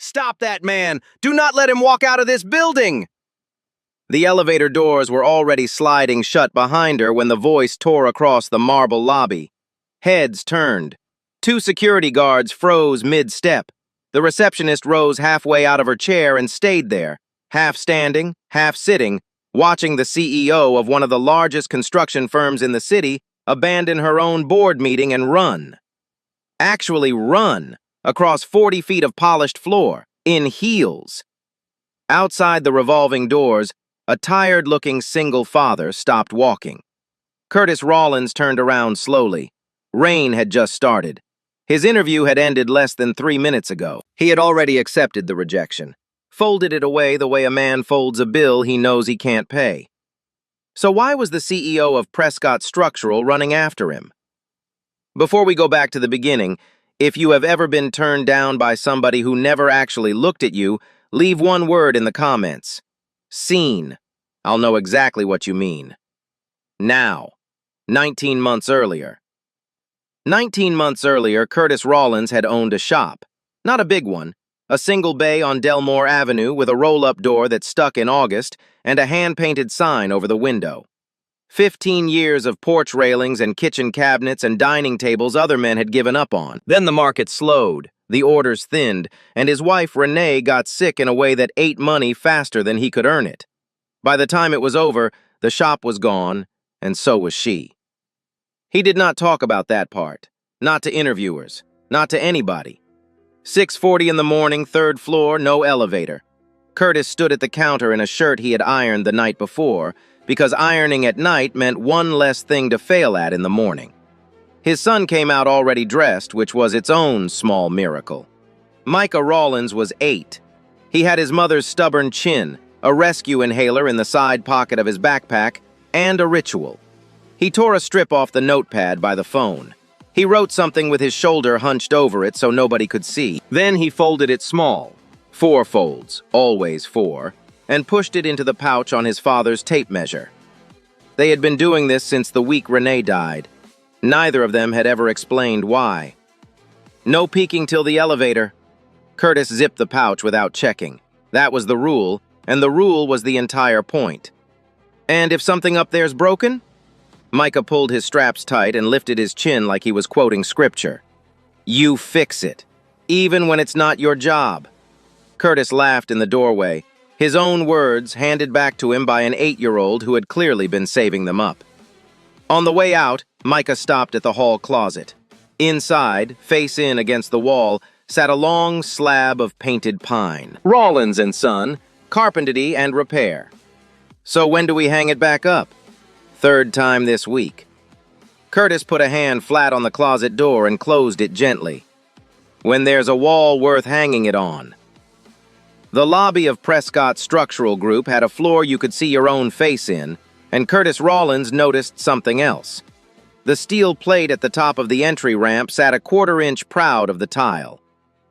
Stop that man! Do not let him walk out of this building! The elevator doors were already sliding shut behind her when the voice tore across the marble lobby. Heads turned. Two security guards froze mid-step. The receptionist rose halfway out of her chair and stayed there, half standing, half sitting, watching the CEO of one of the largest construction firms in the city abandon her own board meeting and run. Actually run across 40 feet of polished floor, in heels. Outside the revolving doors, a tired-looking single father stopped walking. Curtis Rawlins turned around slowly. Rain had just started. His interview had ended less than 3 minutes ago. He had already accepted the rejection, folded it away the way a man folds a bill he knows he can't pay. So why was the CEO of Prescott Structural running after him? Before we go back to the beginning, if you have ever been turned down by somebody who never actually looked at you, leave one word in the comments. Seen. I'll know exactly what you mean. Now, 19 months earlier. 19 months earlier, Curtis Rawlins had owned a shop. Not a big one, a single bay on Delmore Avenue with a roll-up door that stuck in August and a hand-painted sign over the window. 15 years of porch railings and kitchen cabinets and dining tables other men had given up on. Then the market slowed, the orders thinned, and his wife Renee got sick in a way that ate money faster than he could earn it. By the time it was over, the shop was gone, and so was she. He did not talk about that part. Not to interviewers. Not to anybody. 6:40 in the morning, 3rd floor, no elevator. Curtis stood at the counter in a shirt he had ironed the night before, because ironing at night meant one less thing to fail at in the morning. His son came out already dressed, which was its own small miracle. Micah Rawlins was 8. He had his mother's stubborn chin, a rescue inhaler in the side pocket of his backpack, and a ritual. He tore a strip off the notepad by the phone. He wrote something with his shoulder hunched over it so nobody could see. Then he folded it small, 4 folds, always 4, and pushed it into the pouch on his father's tape measure. They had been doing this since the week Renee died. Neither of them had ever explained why. No peeking till the elevator. Curtis zipped the pouch without checking. That was the rule, and the rule was the entire point. And if something up there's broken? Micah pulled his straps tight and lifted his chin like he was quoting scripture. You fix it, even when it's not your job. Curtis laughed in the doorway, his own words handed back to him by an 8-year-old who had clearly been saving them up. On the way out, Micah stopped at the hall closet. Inside, face in against the wall, sat a long slab of painted pine. Rawlins and Son, carpentry and repair. So when do we hang it back up? 3rd time this week. Curtis put a hand flat on the closet door and closed it gently. When there's a wall worth hanging it on. The lobby of Prescott Structural Group had a floor you could see your own face in, and Curtis Rawlins noticed something else. The steel plate at the top of the entry ramp sat a 1/4 inch proud of the tile.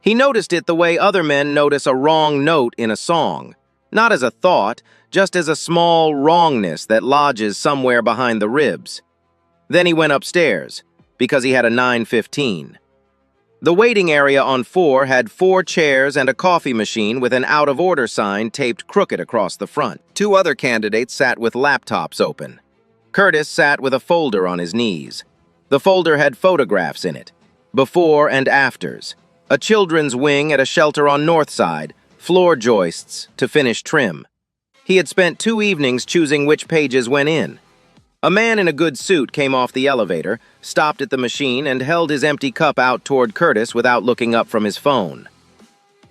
He noticed it the way other men notice a wrong note in a song, not as a thought, just as a small wrongness that lodges somewhere behind the ribs. Then he went upstairs, because he had a 9:15. The waiting area on 4 had 4 chairs and a coffee machine with an out-of-order sign taped crooked across the front. 2 other candidates sat with laptops open. Curtis sat with a folder on his knees. The folder had photographs in it, before and afters, a children's wing at a shelter on North Side, floor joists to finish trim. He had spent 2 evenings choosing which pages went in. A man in a good suit came off the elevator, stopped at the machine, and held his empty cup out toward Curtis without looking up from his phone.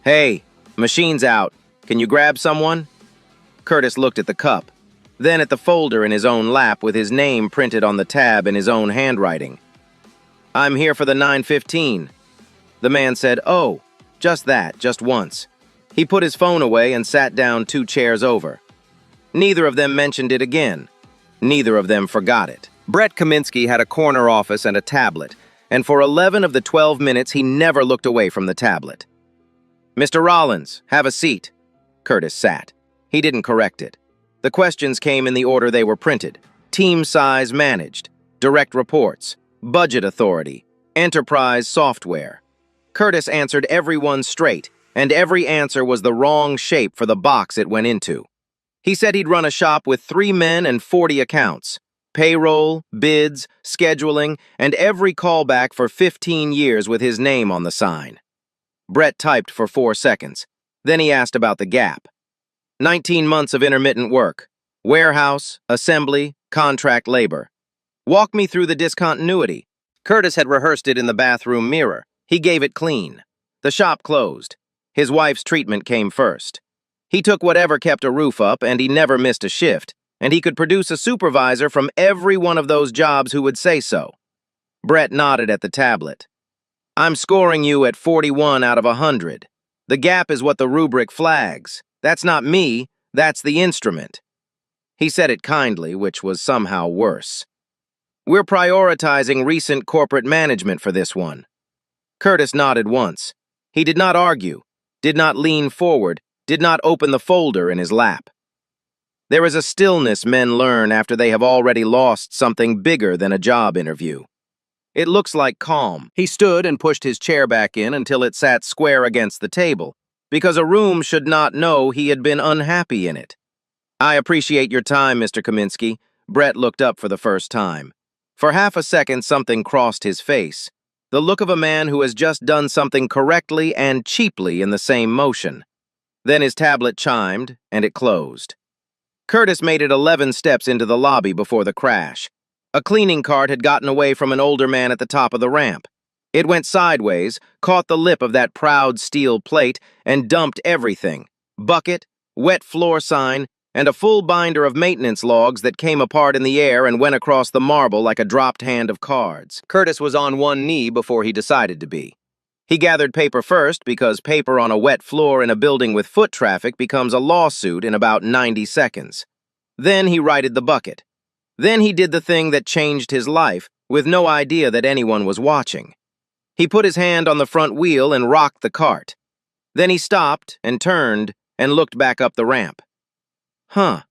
Hey, machine's out. Can you grab someone? Curtis looked at the cup, then at the folder in his own lap with his name printed on the tab in his own handwriting. I'm here for the 9:15. The man said, oh, just that, just once. He put his phone away and sat down 2 chairs over. Neither of them mentioned it again. Neither of them forgot it. Brett Kaminsky had a corner office and a tablet, and for 11 of the 12 minutes he never looked away from the tablet. Mr. Rawlins, have a seat. Curtis sat. He didn't correct it. The questions came in the order they were printed. Team size managed, direct reports, budget authority, enterprise software. Curtis answered every one straight, and every answer was the wrong shape for the box it went into. He said he'd run a shop with 3 men and 40 accounts. Payroll, bids, scheduling, and every callback for 15 years with his name on the sign. Brett typed for 4 seconds. Then he asked about the gap. 19 months of intermittent work. Warehouse, assembly, contract labor. Walk me through the discontinuity. Curtis had rehearsed it in the bathroom mirror. He gave it clean. The shop closed. His wife's treatment came first. He took whatever kept a roof up, and he never missed a shift, and he could produce a supervisor from every one of those jobs who would say so. Brett nodded at the tablet. I'm scoring you at 41 out of 100. The gap is what the rubric flags. That's not me, that's the instrument. He said it kindly, which was somehow worse. We're prioritizing recent corporate management for this one. Curtis nodded once. He did not argue, did not lean forward, did not open the folder in his lap. There is a stillness men learn after they have already lost something bigger than a job interview. It looks like calm. He stood and pushed his chair back in until it sat square against the table, because a room should not know he had been unhappy in it. I appreciate your time, Mr. Kaminsky. Brett looked up for the first time. For half a second, something crossed his face. The look of a man who has just done something correctly and cheaply in the same motion. Then his tablet chimed, and it closed. Curtis made it 11 steps into the lobby before the crash. A cleaning cart had gotten away from an older man at the top of the ramp. It went sideways, caught the lip of that proud steel plate, and dumped everything. Bucket, wet floor sign, and a full binder of maintenance logs that came apart in the air and went across the marble like a dropped hand of cards. Curtis was on one knee before he decided to be. He gathered paper first because paper on a wet floor in a building with foot traffic becomes a lawsuit in about 90 seconds. Then he righted the bucket. Then he did the thing that changed his life, with no idea that anyone was watching. He put his hand on the front wheel and rocked the cart. Then he stopped and turned and looked back up the ramp. Huh.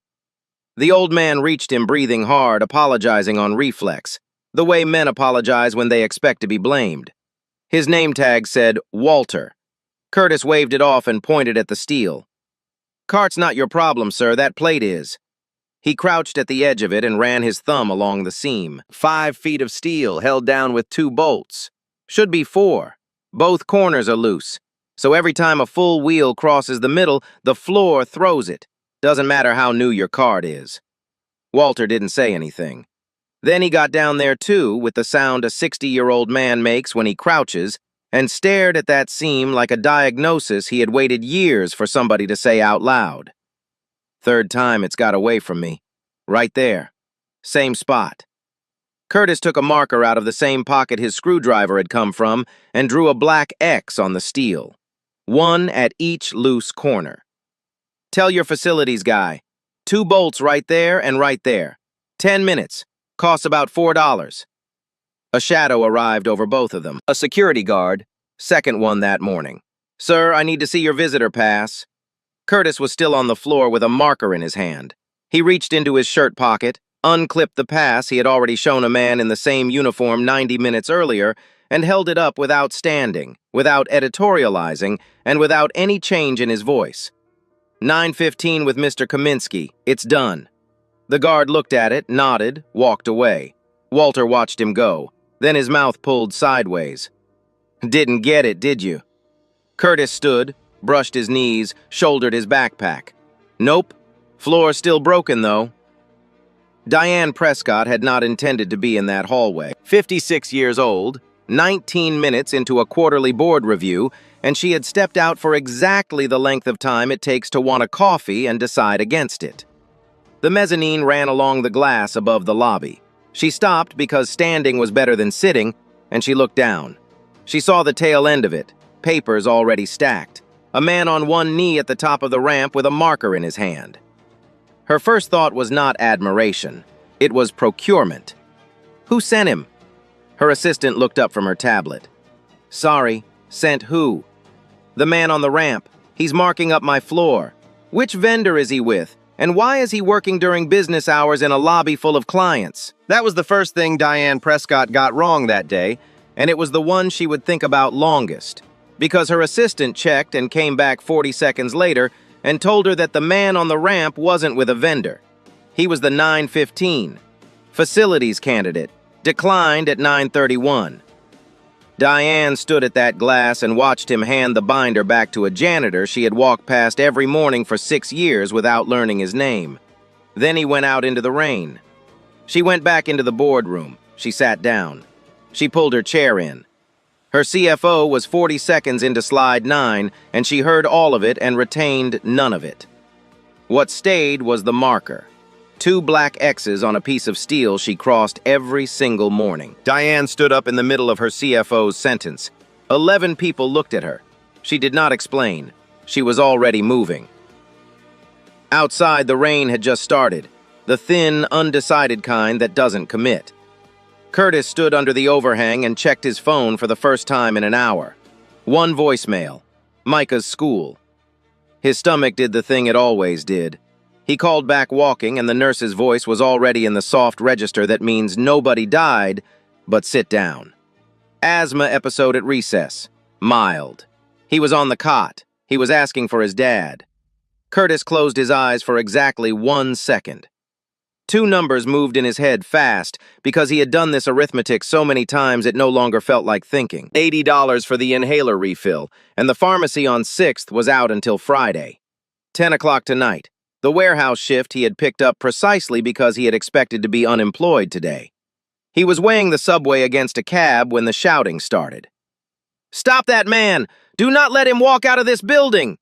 The old man reached him breathing hard, apologizing on reflex, the way men apologize when they expect to be blamed. His name tag said Walter. Curtis waved it off and pointed at the steel. Cart's not your problem, sir, that plate is. He crouched at the edge of it and ran his thumb along the seam. 5 feet of steel held down with 2 bolts. Should be 4. Both corners are loose, so every time a full wheel crosses the middle, the floor throws it. Doesn't matter how new your cart is. Walter didn't say anything. Then he got down there too, with the sound a 60-year-old man makes when he crouches, and stared at that seam like a diagnosis he had waited years for somebody to say out loud. 3rd time it's got away from me. Right there. Same spot. Curtis took a marker out of the same pocket his screwdriver had come from and drew a black X on the steel. 1 at each loose corner. Tell your facilities guy. 2 bolts right there and right there. 10 minutes. Costs about $4. A shadow arrived over both of them. A security guard. Second one that morning. Sir, I need to see your visitor pass. Curtis was still on the floor with a marker in his hand. He reached into his shirt pocket, unclipped the pass he had already shown a man in the same uniform 90 minutes earlier, and held it up without standing, without editorializing, and without any change in his voice. 9:15 with Mr. Kaminsky. It's done. The guard looked at it, nodded, walked away. Walter watched him go. Then his mouth pulled sideways. Didn't get it, did you? Curtis stood, brushed his knees, shouldered his backpack. Nope. Floor still broken, though. Diane Prescott had not intended to be in that hallway. 56 years old, 19 minutes into a quarterly board review, and she had stepped out for exactly the length of time it takes to want a coffee and decide against it. The mezzanine ran along the glass above the lobby. She stopped because standing was better than sitting, and she looked down. She saw the tail end of it, papers already stacked, a man on one knee at the top of the ramp with a marker in his hand. Her first thought was not admiration. It was procurement. Who sent him? Her assistant looked up from her tablet. Sorry, sent who? The man on the ramp. He's marking up my floor. Which vendor is he with? And why is he working during business hours in a lobby full of clients? That was the first thing Diane Prescott got wrong that day, and it was the one she would think about longest. because her assistant checked and came back 40 seconds later and told her that the man on the ramp wasn't with a vendor. He was the 915 facilities candidate, declined at 9:31. Diane stood at that glass and watched him hand the binder back to a janitor she had walked past every morning for 6 years without learning his name. Then he went out into the rain. She went back into the boardroom. She sat down. She pulled her chair in. Her CFO was 40 seconds into slide 9, and she heard all of it and retained none of it. What stayed was the marker. 2 black X's on a piece of steel she crossed every single morning. Diane stood up in the middle of her CFO's sentence. 11 people looked at her. She did not explain. She was already moving. Outside, the rain had just started, the thin, undecided kind that doesn't commit. Curtis stood under the overhang and checked his phone for the first time in an hour. 1 voicemail. Micah's school. His stomach did the thing it always did. He called back walking, and the nurse's voice was already in the soft register that means nobody died, but sit down. Asthma episode at recess. Mild. He was on the cot. He was asking for his dad. Curtis closed his eyes for exactly 1 second. 2 numbers moved in his head fast because he had done this arithmetic so many times it no longer felt like thinking. $80 for the inhaler refill, and the pharmacy on 6th was out until Friday. 10 o'clock tonight. The warehouse shift he had picked up precisely because he had expected to be unemployed today. He was weighing the subway against a cab when the shouting started. "Stop that man! Do not let him walk out of this building!"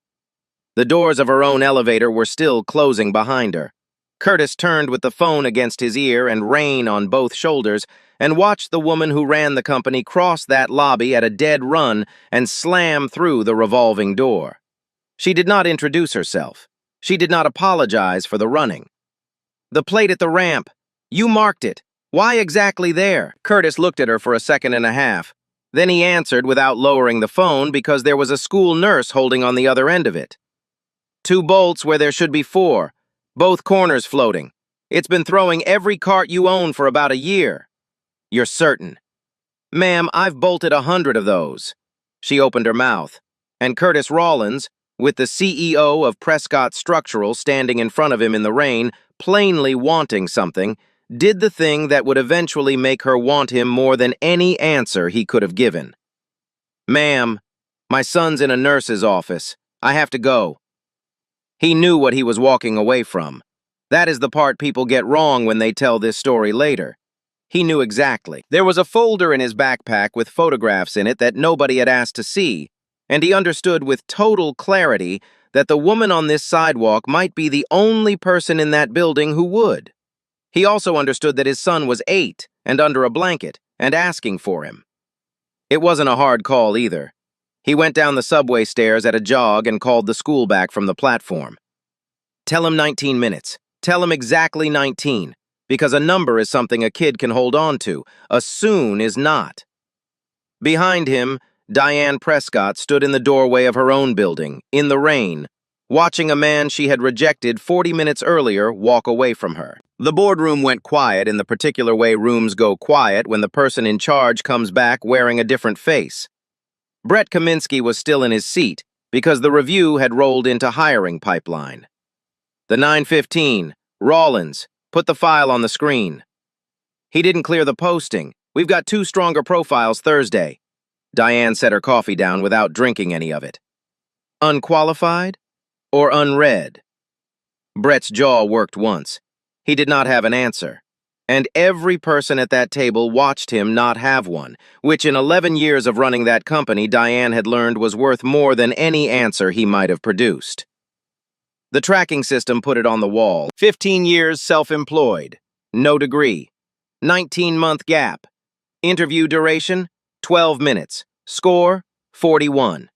The doors of her own elevator were still closing behind her. Curtis turned with the phone against his ear and rain on both shoulders and watched the woman who ran the company cross that lobby at a dead run and slam through the revolving door. She did not introduce herself. She did not apologize for the running. "The plate at the ramp. You marked it. Why exactly there?" Curtis looked at her for a second and a half. Then he answered without lowering the phone because there was a school nurse holding on the other end of it. 2 bolts where there should be 4. Both corners floating. It's been throwing every cart you own for about a year. You're certain? "Ma'am, I've bolted 100 of those." She opened her mouth, and Curtis Rawlins, with the CEO of Prescott Structural standing in front of him in the rain, plainly wanting something, did the thing that would eventually make her want him more than any answer he could have given. "Ma'am, my son's in a nurse's office. I have to go." He knew what he was walking away from. That is the part people get wrong when they tell this story later. He knew exactly. There was a folder in his backpack with photographs in it that nobody had asked to see, and he understood with total clarity that the woman on this sidewalk might be the only person in that building who would. He also understood that his son was 8 and under a blanket and asking for him. It wasn't a hard call either. He went down the subway stairs at a jog and called the school back from the platform. "Tell him 19 minutes. Tell him exactly 19, because a number is something a kid can hold on to. A soon is not." Behind him, Diane Prescott stood in the doorway of her own building, in the rain, watching a man she had rejected 40 minutes earlier walk away from her. The boardroom went quiet in the particular way rooms go quiet when the person in charge comes back wearing a different face. Brett Kaminsky was still in his seat because the review had rolled into hiring pipeline. The 915, Rawlins, put the file on the screen. "He didn't clear the posting. We've got 2 stronger profiles Thursday." Diane set her coffee down without drinking any of it. "Unqualified or unread?" Brett's jaw worked once. He did not have an answer. And every person at that table watched him not have one, which in 11 years of running that company Diane had learned was worth more than any answer he might have produced. The tracking system put it on the wall. 15 years self-employed. No degree. 19-month gap. Interview duration, 12 minutes. Score, 41.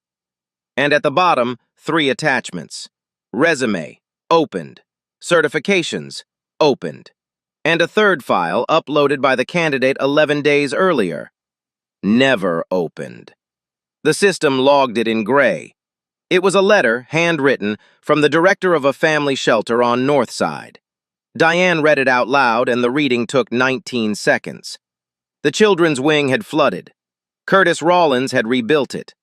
And at the bottom, 3 attachments. Resume, opened. Certifications, opened. And a 3rd file uploaded by the candidate 11 days earlier. Never opened. The system logged it in gray. It was a letter, handwritten, from the director of a family shelter on North Side. Diane read it out loud, and the reading took 19 seconds. The children's wing had flooded. Curtis Rawlins had rebuilt it.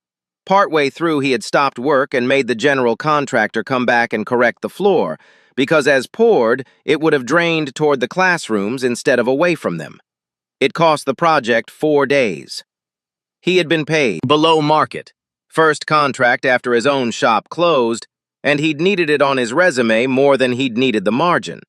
Partway through, he had stopped work and made the general contractor come back and correct the floor, because as poured, it would have drained toward the classrooms instead of away from them. It cost the project 4 days. He had been paid below market, first contract after his own shop closed, and he'd needed it on his resume more than he'd needed the margin.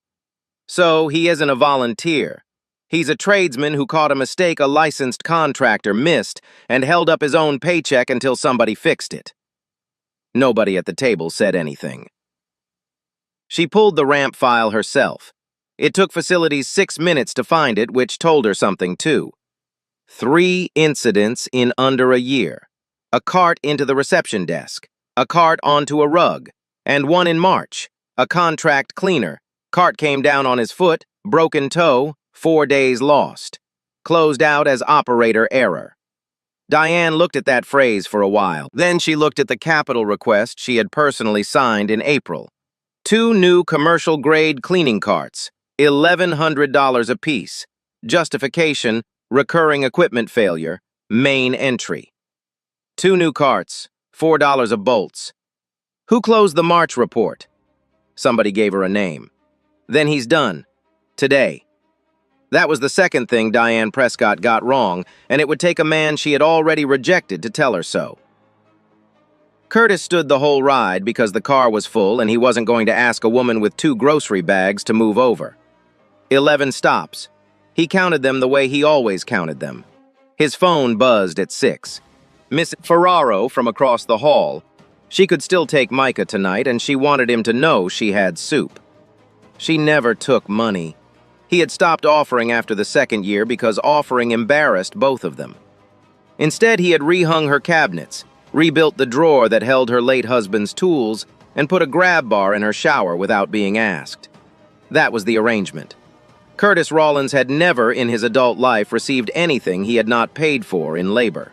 So he isn't a volunteer. He's a tradesman who caught a mistake a licensed contractor missed and held up his own paycheck until somebody fixed it. Nobody at the table said anything. She pulled the ramp file herself. It took facilities 6 minutes to find it, which told her something too. 3 incidents in under a year. A cart into the reception desk, a cart onto a rug, and one in March, a contract cleaner. Cart came down on his foot, broken toe, 4 days lost. Closed out as operator error. Diane looked at that phrase for a while. Then she looked at the capital request she had personally signed in April. 2 new commercial-grade cleaning carts, $1,100 apiece. Justification, recurring equipment failure, main entry. 2 new carts, $4 a bolts. Who closed the March report? Somebody gave her a name. Then he's done. Today. That was the second thing Diane Prescott got wrong, and it would take a man she had already rejected to tell her so. Curtis stood the whole ride because the car was full and he wasn't going to ask a woman with 2 grocery bags to move over. 11 stops. He counted them the way he always counted them. His phone buzzed at 6. Miss Ferraro from across the hall. She could still take Micah tonight, and she wanted him to know she had soup. She never took money. He had stopped offering after the 2nd year because offering embarrassed both of them. Instead, he had rehung her cabinets, rebuilt the drawer that held her late husband's tools, and put a grab bar in her shower without being asked. That was the arrangement. Curtis Rollins had never in his adult life received anything he had not paid for in labor.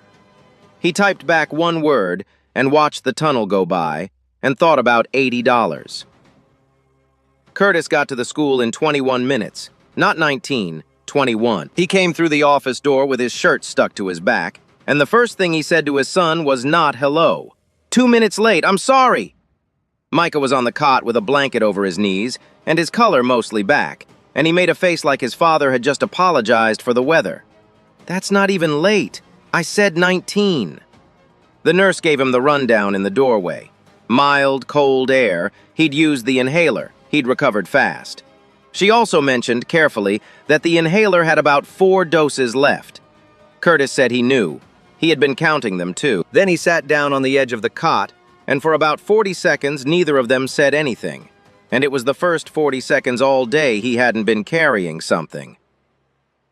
He typed back 1 word and watched the tunnel go by and thought about $80. Curtis got to the school in 21 minutes, not 19, 21. He came through the office door with his shirt stuck to his back, and the first thing he said to his son was not hello. 2 minutes late, I'm sorry. Micah was on the cot with a blanket over his knees and his color mostly back, and he made a face like his father had just apologized for the weather. That's not even late. I said 19. The nurse gave him the rundown in the doorway. Mild, cold air. He'd used the inhaler. He'd recovered fast. She also mentioned, carefully, that the inhaler had about 4 doses left. Curtis said he knew. He had been counting them, too. Then he sat down on the edge of the cot, and for about 40 seconds, neither of them said anything. And it was the first 40 seconds all day he hadn't been carrying something.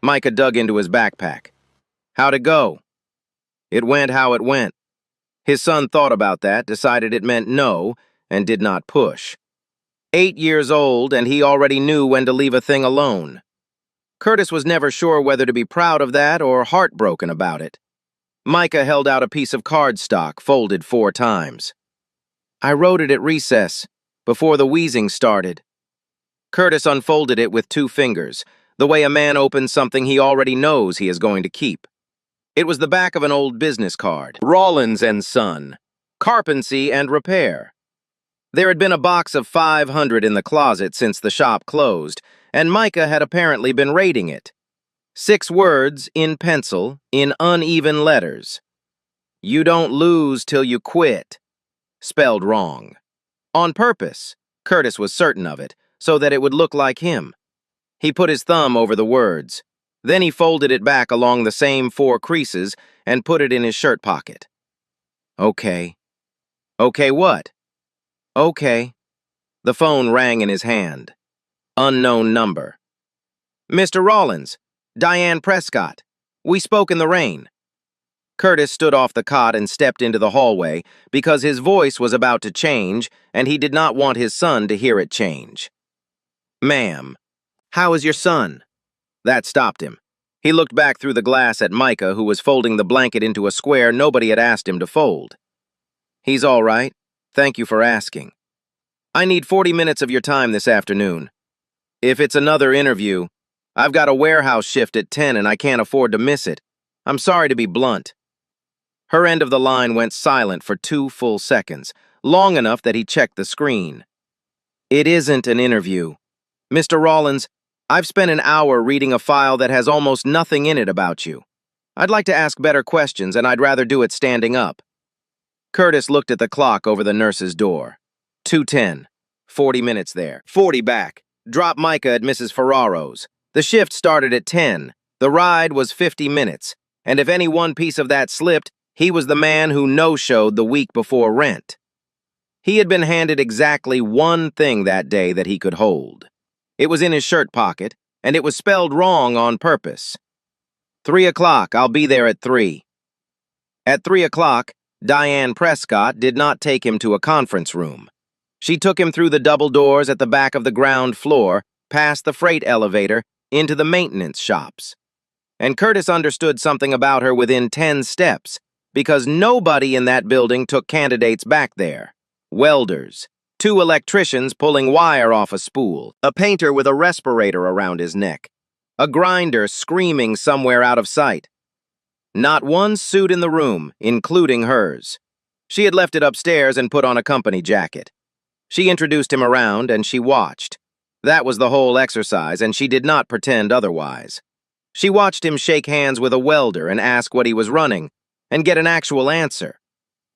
Micah dug into his backpack. How'd it go? It went how it went. His son thought about that, decided it meant no, and did not push. 8 years old, and he already knew when to leave a thing alone. Curtis was never sure whether to be proud of that or heartbroken about it. Micah held out a piece of cardstock, folded 4 times. I wrote it at recess, before the wheezing started. Curtis unfolded it with 2 fingers, the way a man opens something he already knows he is going to keep. It was the back of an old business card. Rollins and Son. Carpentry and Repair. There had been a box of 500 in the closet since the shop closed, and Micah had apparently been raiding it. 6 words in pencil, in uneven letters. You don't lose till you quit. Spelled wrong. On purpose. Curtis was certain of it, so that it would look like him. He put his thumb over the words. Then he folded it back along the same 4 creases and put it in his shirt pocket. Okay. Okay what? Okay. The phone rang in his hand. Unknown number. Mr. Rollins, Diane Prescott. We spoke in the rain. Curtis stood off the cot and stepped into the hallway because his voice was about to change and he did not want his son to hear it change. Ma'am, how is your son? That stopped him. He looked back through the glass at Micah, who was folding the blanket into a square nobody had asked him to fold. He's all right. Thank you for asking. I need 40 minutes of your time this afternoon. If it's another interview, I've got a warehouse shift at 10 and I can't afford to miss it. I'm sorry to be blunt. Her end of the line went silent for 2 full seconds, long enough that he checked the screen. It isn't an interview. Mr. Rollins, I've spent an hour reading a file that has almost nothing in it about you. I'd like to ask better questions, and I'd rather do it standing up. Curtis looked at the clock over the nurse's door. 2:10. 40 minutes there. 40 back. Drop Micah at Mrs. Ferraro's. The shift started at 10. The ride was 50 minutes. And if any one piece of that slipped, he was the man who no-showed the week before rent. He had been handed exactly one thing that day that he could hold. It was in his shirt pocket, and it was spelled wrong on purpose. 3 o'clock, I'll be there at 3. At 3 o'clock, Diane Prescott did not take him to a conference room. She took him through the double doors at the back of the ground floor, past the freight elevator, into the maintenance shops. And Curtis understood something about her within 10 steps, because nobody in that building took candidates back there. Welders, 2 electricians pulling wire off a spool, a painter with a respirator around his neck, a grinder screaming somewhere out of sight. Not one suit in the room, including hers. She had left it upstairs and put on a company jacket. She introduced him around, and she watched. That was the whole exercise, and she did not pretend otherwise. She watched him shake hands with a welder and ask what he was running, and get an actual answer.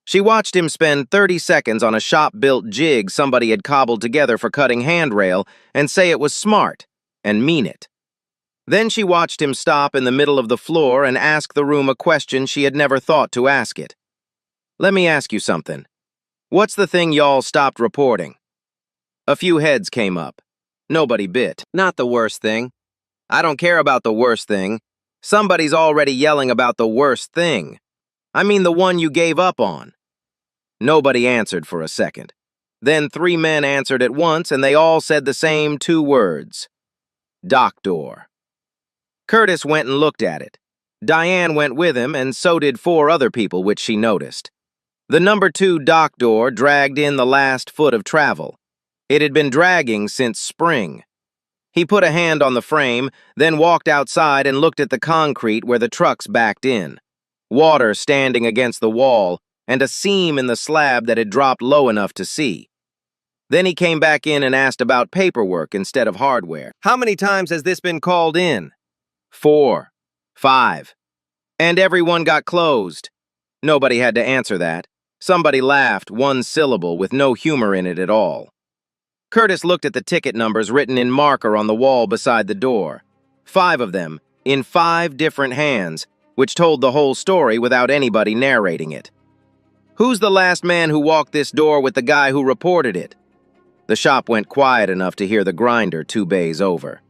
She watched him spend 30 seconds on a shop-built jig somebody had cobbled together for cutting handrail and say it was smart, and mean it. Then she watched him stop in the middle of the floor and ask the room a question she had never thought to ask it. Let me ask you something. What's the thing y'all stopped reporting? A few heads came up. Nobody bit. Not the worst thing. I don't care about the worst thing. Somebody's already yelling about the worst thing. I mean the one you gave up on. Nobody answered for a second. Then 3 men answered at once, and they all said the same 2 words. Dock door. Curtis went and looked at it. Diane went with him, and so did 4 other people, which she noticed. The number 2 dock door dragged in the last foot of travel. It had been dragging since spring. He put a hand on the frame, then walked outside and looked at the concrete where the trucks backed in. Water standing against the wall, and a seam in the slab that had dropped low enough to see. Then he came back in and asked about paperwork instead of hardware. How many times has this been called in? 4, 5. And everyone got closed. Nobody had to answer that. Somebody laughed, 1 syllable with no humor in it at all. Curtis looked at the ticket numbers written in marker on the wall beside the door. 5 of them, in 5 different hands, which told the whole story without anybody narrating it. Who's the last man who walked this door with the guy who reported it? The shop went quiet enough to hear the grinder 2 bays over.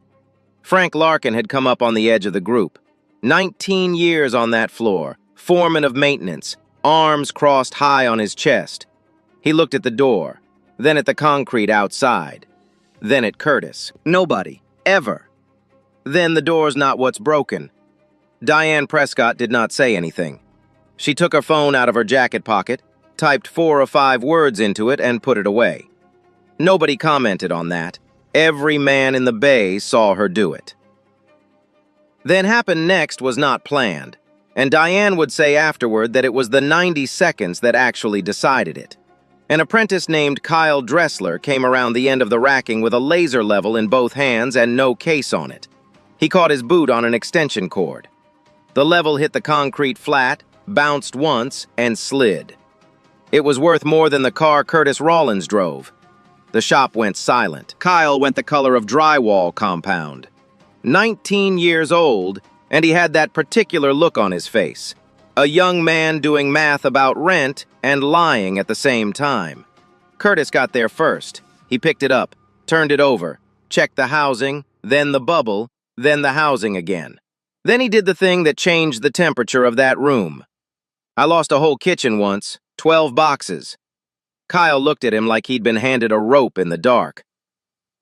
Frank Larkin had come up on the edge of the group. 19 years on that floor, foreman of maintenance, arms crossed high on his chest. He looked at the door, then at the concrete outside, then at Curtis. Nobody, ever. Then the door's not what's broken. Diane Prescott did not say anything. She took her phone out of her jacket pocket, typed 4 or 5 words into it, and put it away. Nobody commented on that. Every man in the bay saw her do it. Then happened next was not planned, and Diane would say afterward that it was the 90 seconds that actually decided it. An apprentice named Kyle Dressler came around the end of the racking with a laser level in both hands and no case on it. He caught his boot on an extension cord. The level hit the concrete flat, bounced once, and slid. It was worth more than the car Curtis Rollins drove. The shop went silent. Kyle went the color of drywall compound. 19 years old, and he had that particular look on his face. A young man doing math about rent and lying at the same time. Curtis got there first. He picked it up, turned it over, checked the housing, then the bubble, then the housing again. Then he did the thing that changed the temperature of that room. I lost a whole kitchen once, 12 boxes. Kyle looked at him like he'd been handed a rope in the dark.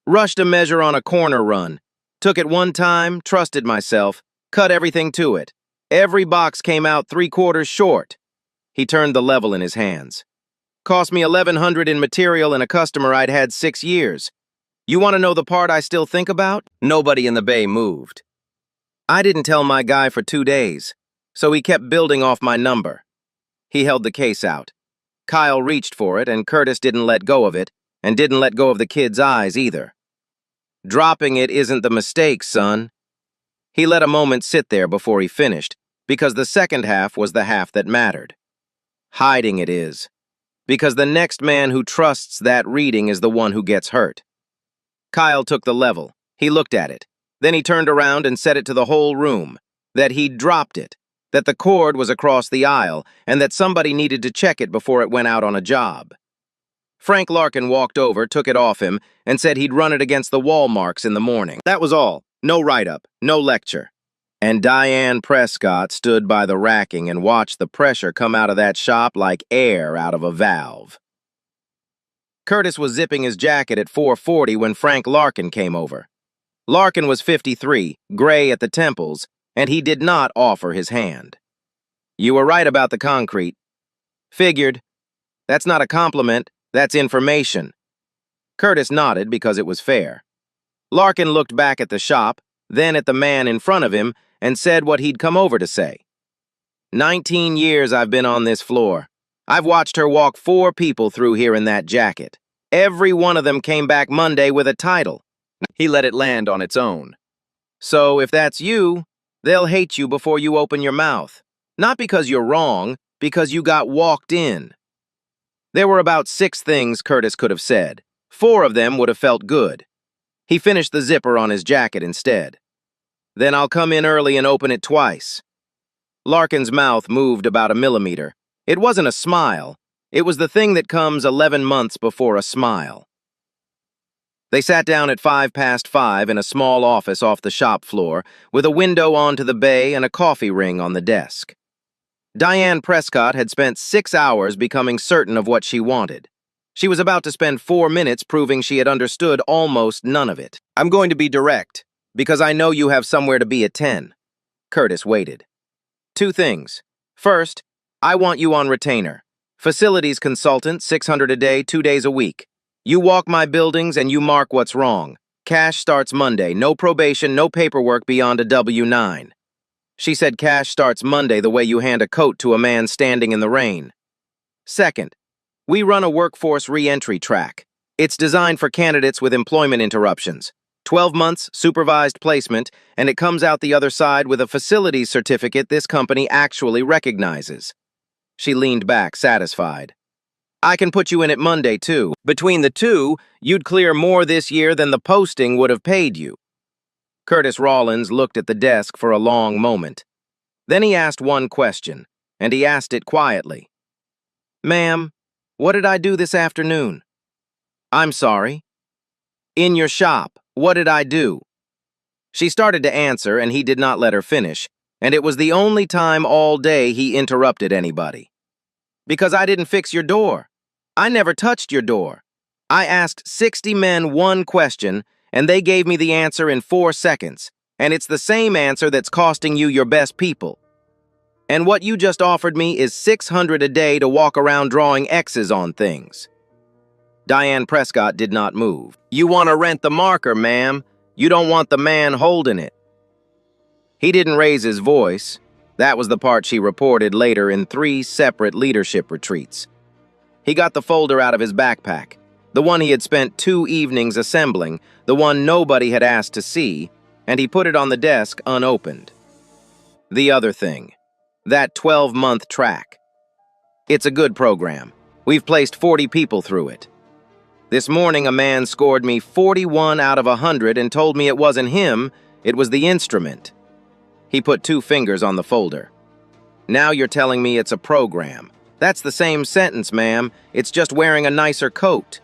Rushed a measure on a corner run. Took it one time, trusted myself, cut everything to it. Every box came out 3/4 short. He turned the level in his hands. Cost me $1,100 in material and a customer I'd had 6 years. You want to know the part I still think about? Nobody in the bay moved. I didn't tell my guy for 2 days, so he kept building off my number. He held the case out. Kyle reached for it, and Curtis didn't let go of it, and didn't let go of the kid's eyes either. Dropping it isn't the mistake, son. He let a moment sit there before he finished, because the second half was the half that mattered. Hiding it is, because the next man who trusts that reading is the one who gets hurt. Kyle took the level. He looked at it. Then he turned around and said it to the whole room, that he'd dropped it, that the cord was across the aisle, and that somebody needed to check it before it went out on a job. Frank Larkin walked over, took it off him, and said he'd run it against the wall marks in the morning. That was all. No write-up, no lecture. And Diane Prescott stood by the racking and watched the pressure come out of that shop like air out of a valve. Curtis was zipping his jacket at 4:40 when Frank Larkin came over. Larkin was 53, gray at the temples, and he did not offer his hand. You were right about the concrete. Figured. That's not a compliment, that's information. Curtis nodded because it was fair. Larkin looked back at the shop, then at the man in front of him, and said what he'd come over to say. 19 years I've been on this floor. I've watched her walk 4 people through here in that jacket. Every one of them came back Monday with a title. He let it land on its own. So if that's you, they'll hate you before you open your mouth. Not because you're wrong, because you got walked in. There were about 6 things Curtis could have said. 4 of them would have felt good. He finished the zipper on his jacket instead. Then I'll come in early and open it twice. Larkin's mouth moved about a millimeter. It wasn't a smile. It was the thing that comes 11 months before a smile. They sat down at 5:05 in a small office off the shop floor, with a window onto the bay and a coffee ring on the desk. Diane Prescott had spent 6 hours becoming certain of what she wanted. She was about to spend 4 minutes proving she had understood almost none of it. I'm going to be direct, because I know you have somewhere to be at 10. Curtis waited. 2 things. First, I want you on retainer. Facilities consultant, $600 a day, 2 days a week. You walk my buildings and you mark what's wrong. Cash starts Monday. No probation, no paperwork beyond a W-9. She said cash starts Monday the way you hand a coat to a man standing in the rain. Second, we run a workforce re-entry track. It's designed for candidates with employment interruptions. 12 months, supervised placement, and it comes out the other side with a facilities certificate this company actually recognizes. She leaned back, satisfied. I can put you in it Monday, too. Between the two, you'd clear more this year than the posting would have paid you. Curtis Rawlins looked at the desk for a long moment. Then he asked one question, and he asked it quietly. Ma'am, what did I do this afternoon? I'm sorry. In your shop, what did I do? She started to answer, and he did not let her finish, and it was the only time all day he interrupted anybody. Because I didn't fix your door. I never touched your door. I asked 60 men one question, and they gave me the answer in 4 seconds, and it's the same answer that's costing you your best people. And what you just offered me is $600 a day to walk around drawing X's on things. Diane Prescott did not move. You want to rent the marker, ma'am. You don't want the man holding it. He didn't raise his voice. That was the part she reported later in 3 separate leadership retreats. He got the folder out of his backpack, the one he had spent 2 evenings assembling, the one nobody had asked to see, and he put it on the desk unopened. The other thing, that 12-month track. It's a good program. We've placed 40 people through it. This morning, a man scored me 41 out of 100 and told me it wasn't him, it was the instrument. He put 2 fingers on the folder. Now you're telling me it's a program. That's the same sentence, ma'am. It's just wearing a nicer coat.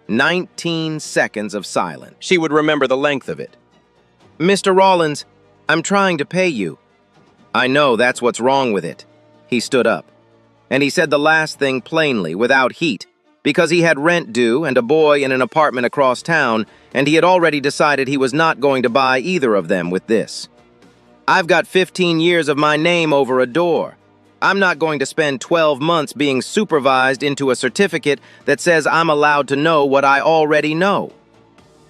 19 seconds of silence. She would remember the length of it. Mr. Rawlins, I'm trying to pay you. I know, that's what's wrong with it. He stood up. And he said the last thing plainly, without heat, because he had rent due and a boy in an apartment across town, and he had already decided he was not going to buy either of them with this. I've got 15 years of my name over a door. I'm not going to spend 12 months being supervised into a certificate that says I'm allowed to know what I already know.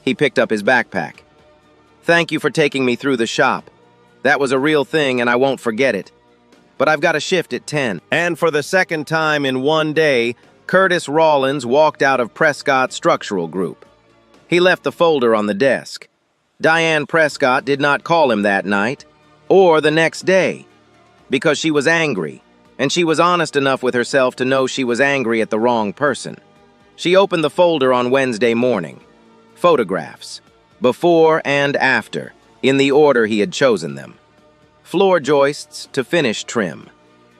He picked up his backpack. Thank you for taking me through the shop. That was a real thing and I won't forget it. but I've got a shift at 10. And for the second time in one day, Curtis Rawlins walked out of Prescott Structural Group. He left the folder on the desk. Diane Prescott did not call him that night, or the next day, because she was angry, and she was honest enough with herself to know she was angry at the wrong person. She opened the folder on Wednesday morning. Photographs, before and after, in the order he had chosen them. Floor joists to finish trim.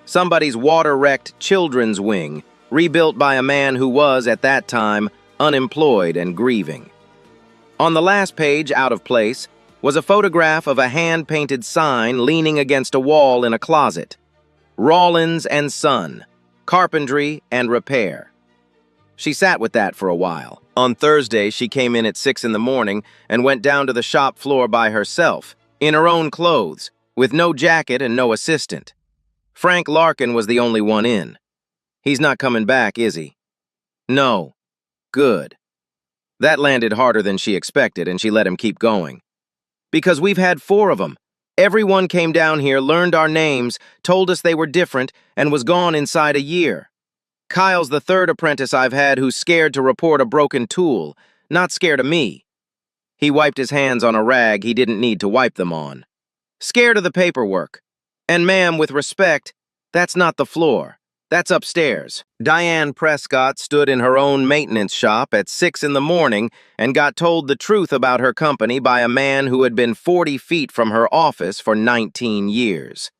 Somebody's water-wrecked children's wing, rebuilt by a man who was, at that time, unemployed and grieving. On the last page, out of place, was a photograph of a hand-painted sign leaning against a wall in a closet. Rawlins and Son, Carpentry and Repair. She sat with that for a while. On Thursday, she came in at 6 in the morning and went down to the shop floor by herself, in her own clothes, with no jacket and no assistant. Frank Larkin was the only one in. He's not coming back, is he? No. Good. That landed harder than she expected, and she let him keep going. Because we've had 4 of them. Everyone came down here, learned our names, told us they were different, and was gone inside a year. Kyle's the 3rd apprentice I've had who's scared to report a broken tool, not scared of me. He wiped his hands on a rag he didn't need to wipe them on. Scared of the paperwork. And ma'am, with respect, that's not the floor. That's upstairs. Diane Prescott stood in her own maintenance shop at 6 in the morning and got told the truth about her company by a man who had been 40 feet from her office for 19 years.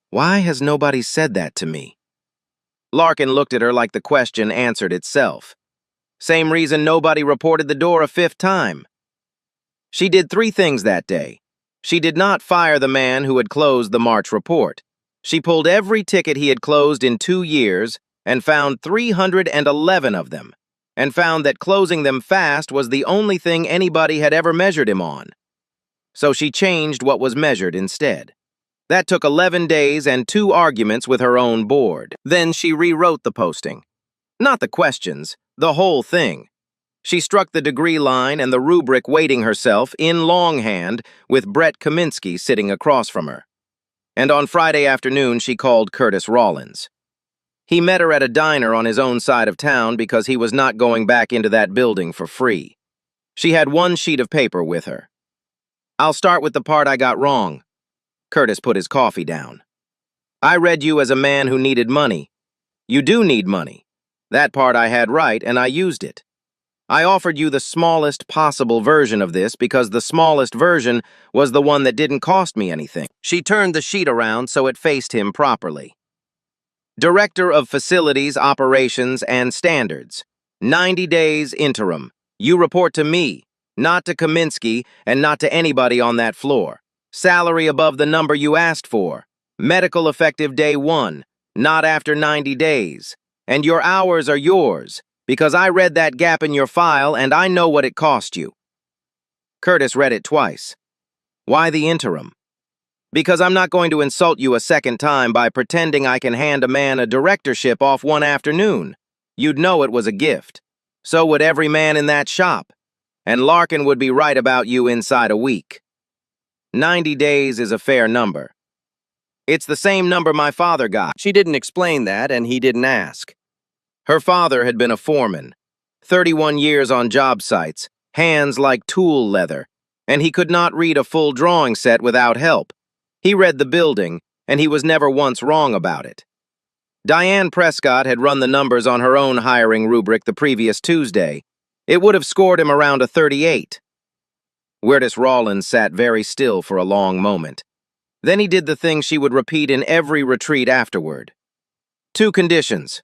Why has nobody said that to me? Larkin looked at her like the question answered itself. Same reason nobody reported the door a 5th time. She did 3 things that day. She did not fire the man who had closed the March report. She pulled every ticket he had closed in 2 years and found 311 of them, and found that closing them fast was the only thing anybody had ever measured him on. So she changed what was measured instead. That took 11 days and 2 arguments with her own board. Then she rewrote the posting. Not the questions, the whole thing. She struck the degree line and the rubric waiting herself in longhand with Brett Kaminsky sitting across from her. And on Friday afternoon, she called Curtis Rawlins. He met her at a diner on his own side of town because he was not going back into that building for free. She had 1 sheet of paper with her. I'll start with the part I got wrong. Curtis put his coffee down. I read you as a man who needed money. You do need money. That part I had right, and I used it. I offered you the smallest possible version of this because the smallest version was the one that didn't cost me anything. She turned the sheet around so it faced him properly. Director of Facilities, Operations, and Standards. 90 days interim. You report to me, not to Kaminsky, and not to anybody on that floor. Salary above the number you asked for. Medical effective day 1, not after 90 days. And your hours are yours, because I read that gap in your file and I know what it cost you. Curtis read it twice. Why the interim? Because I'm not going to insult you a second time by pretending I can hand a man a directorship off one afternoon. You'd know it was a gift. So would every man in that shop. And Larkin would be right about you inside a week. 90 days is a fair number. It's the same number my father got. She didn't explain that, and he didn't ask. Her father had been a foreman, 31 years on job sites, hands like tool leather, and he could not read a full drawing set without help. He read the building, and he was never once wrong about it. Diane Prescott had run the numbers on her own hiring rubric the previous Tuesday. It would have scored him around a 38. Curtis Rawlins sat very still for a long moment. Then he did the thing she would repeat in every retreat afterward. 2 conditions.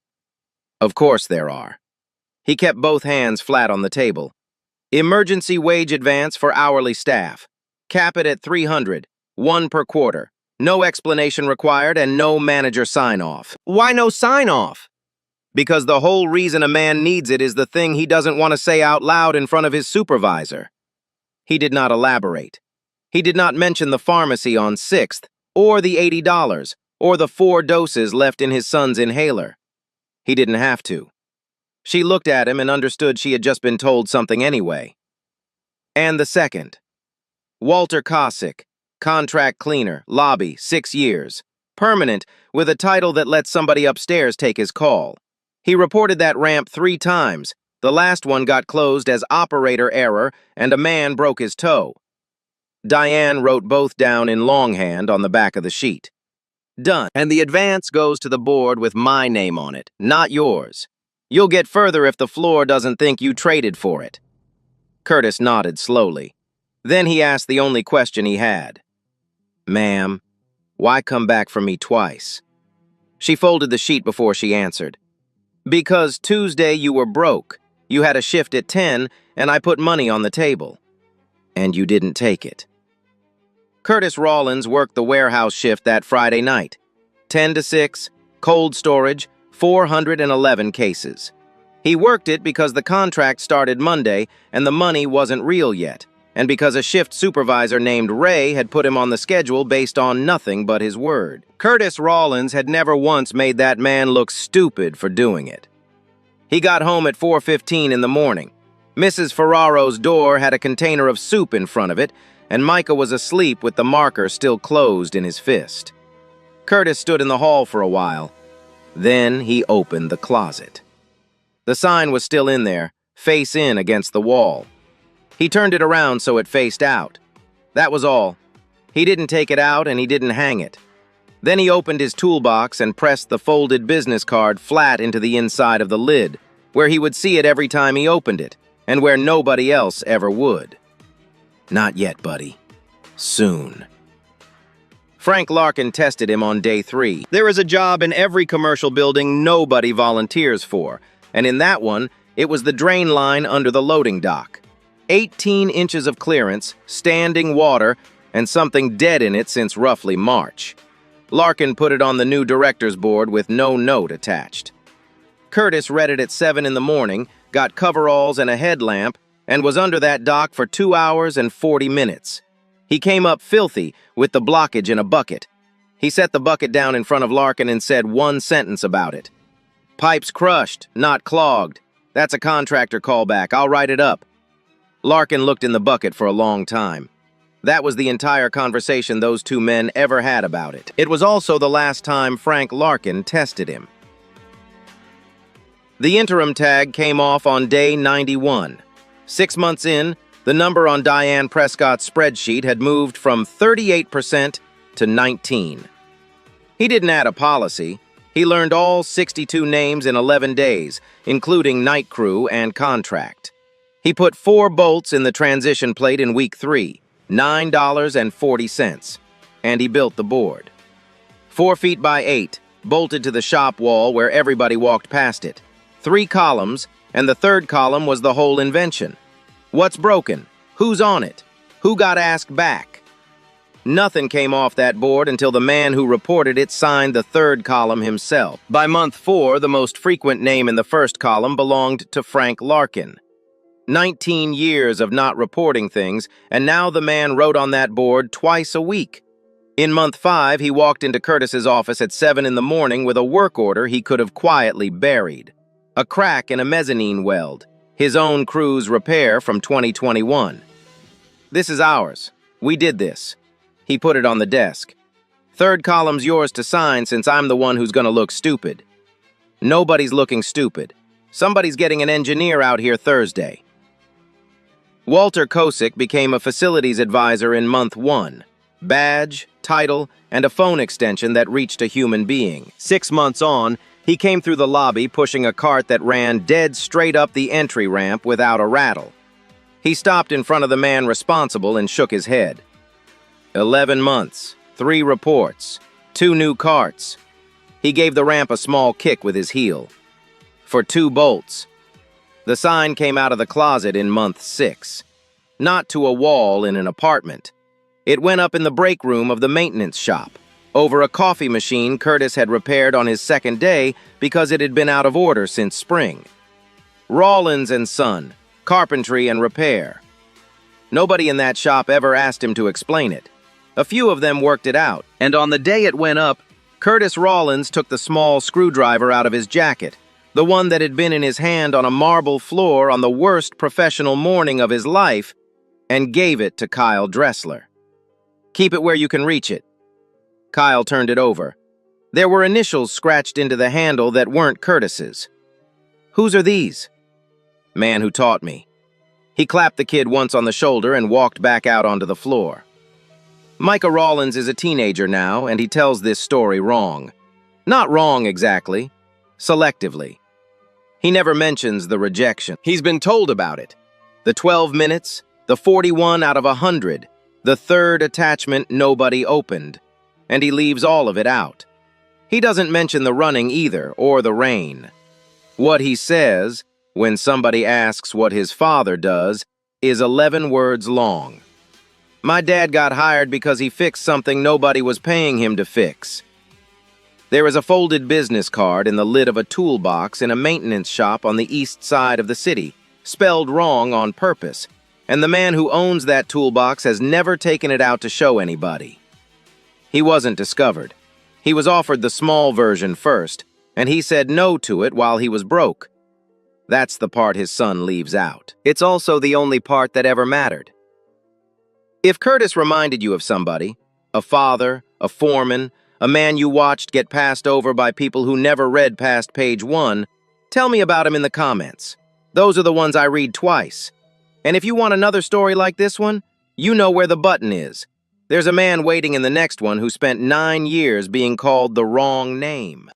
Of course there are. He kept both hands flat on the table. Emergency wage advance for hourly staff. Cap it at 300, 1 per quarter. No explanation required and no manager sign-off. Why no sign-off? Because the whole reason a man needs it is the thing he doesn't want to say out loud in front of his supervisor. He did not elaborate. He did not mention the pharmacy on 6th, or the $80, or the 4 doses left in his son's inhaler. He didn't have to. She looked at him and understood she had just been told something anyway. And the second. Walter Cossack, contract cleaner, lobby, 6 years. permanent, with a title that lets somebody upstairs take his call. He reported that ramp 3 times. The last one got closed as operator error, and a man broke his toe. Diane wrote both down in longhand on the back of the sheet. Done. And the advance goes to the board with my name on it, not yours. You'll get further if the floor doesn't think you traded for it. Curtis nodded slowly. Then he asked the only question he had. Ma'am, why come back for me twice? She folded the sheet before she answered. Because Tuesday you were broke. You had a shift at 10, and I put money on the table. And you didn't take it. Curtis Rawlins worked the warehouse shift that Friday night. 10 to 6, cold storage, 411 cases. He worked it because the contract started Monday and the money wasn't real yet, and because a shift supervisor named Ray had put him on the schedule based on nothing but his word. Curtis Rawlins had never once made that man look stupid for doing it. He got home at 4:15 in the morning. Mrs. Ferraro's door had a container of soup in front of it, and Micah was asleep with the marker still closed in his fist. Curtis stood in the hall for a while. Then he opened the closet. The sign was still in there, face in against the wall. He turned it around so it faced out. That was all. He didn't take it out and he didn't hang it. Then he opened his toolbox and pressed the folded business card flat into the inside of the lid, where he would see it every time he opened it, and where nobody else ever would. Not yet, buddy. Soon. Frank Larkin tested him on day 3. There is a job in every commercial building nobody volunteers for, and in that one, it was the drain line under the loading dock. 18 inches of clearance, standing water, and something dead in it since roughly March. Larkin put it on the new director's board with no note attached. Curtis read it at 7 in the morning, got coveralls and a headlamp, and was under that dock for 2 hours and 40 minutes. He came up filthy with the blockage in a bucket. He set the bucket down in front of Larkin and said one sentence about it. Pipes crushed, not clogged. That's a contractor callback. I'll write it up. Larkin looked in the bucket for a long time. That was the entire conversation those two men ever had about it. It was also the last time Frank Larkin tested him. The interim tag came off on day 91. 6 months in, the number on Diane Prescott's spreadsheet had moved from 38% to 19%. He didn't add a policy. He learned all 62 names in 11 days, including night crew and contract. He put 4 bolts in the transition plate in week 3, $9.40, and he built the board. 4 feet by 8, bolted to the shop wall where everybody walked past it. 3 columns, and the 3rd column was the whole invention. What's broken? Who's on it? Who got asked back? Nothing came off that board until the man who reported it signed the 3rd column himself. By month 4, the most frequent name in the 1st column belonged to Frank Larkin. 19 years of not reporting things, and now the man wrote on that board twice a week. In month 5, he walked into Curtis's office at 7 in the morning with a work order he could have quietly buried. A crack in a mezzanine weld, his own crew's repair from 2021. This is ours. We did this. He put it on the desk. 3rd column's yours to sign since I'm the one who's gonna look stupid. Nobody's looking stupid. Somebody's getting an engineer out here Thursday. Walter Kosick became a facilities advisor in month 1. Badge, title, and a phone extension that reached a human being. 6 months on, he came through the lobby pushing a cart that ran dead straight up the entry ramp without a rattle. He stopped in front of the man responsible and shook his head. 11 months, 3 reports, 2 new carts. He gave the ramp a small kick with his heel. For 2 bolts. The sign came out of the closet in month 6. Not to a wall in an apartment. It went up in the break room of the maintenance shop, over a coffee machine Curtis had repaired on his 2nd day because it had been out of order since spring. Rawlins and Son, carpentry and repair. Nobody in that shop ever asked him to explain it. A few of them worked it out, and on the day it went up, Curtis Rawlins took the small screwdriver out of his jacket, the one that had been in his hand on a marble floor on the worst professional morning of his life, and gave it to Kyle Dressler. Keep it where you can reach it. Kyle turned it over, There were initials scratched into the handle that weren't Curtis's. "Whose are these?" "Man who taught me." He clapped the kid once on the shoulder and walked back out onto the floor. Micah Rawlins is a teenager now, and he tells this story wrong. Not wrong exactly, selectively. He never mentions the rejection. He's been told about it. The 12 minutes, the 41 out of 100, the third attachment nobody opened, and he leaves all of it out. He doesn't mention the running either, or the rain. What he says, when somebody asks what his father does, is 11 words long. "My dad got hired because he fixed something nobody was paying him to fix." There is a folded business card in the lid of a toolbox in a maintenance shop on the east side of the city, spelled wrong on purpose, and the man who owns that toolbox has never taken it out to show anybody. He wasn't discovered. He was offered the small version first, and he said no to it while he was broke. That's the part his son leaves out. It's also the only part that ever mattered. If Curtis reminded you of somebody, a father, a foreman, a man you watched get passed over by people who never read past page 1, tell me about him in the comments. Those are the ones I read twice. And if you want another story like this one, you know where the button is. There's a man waiting in the next one who spent 9 years being called the wrong name.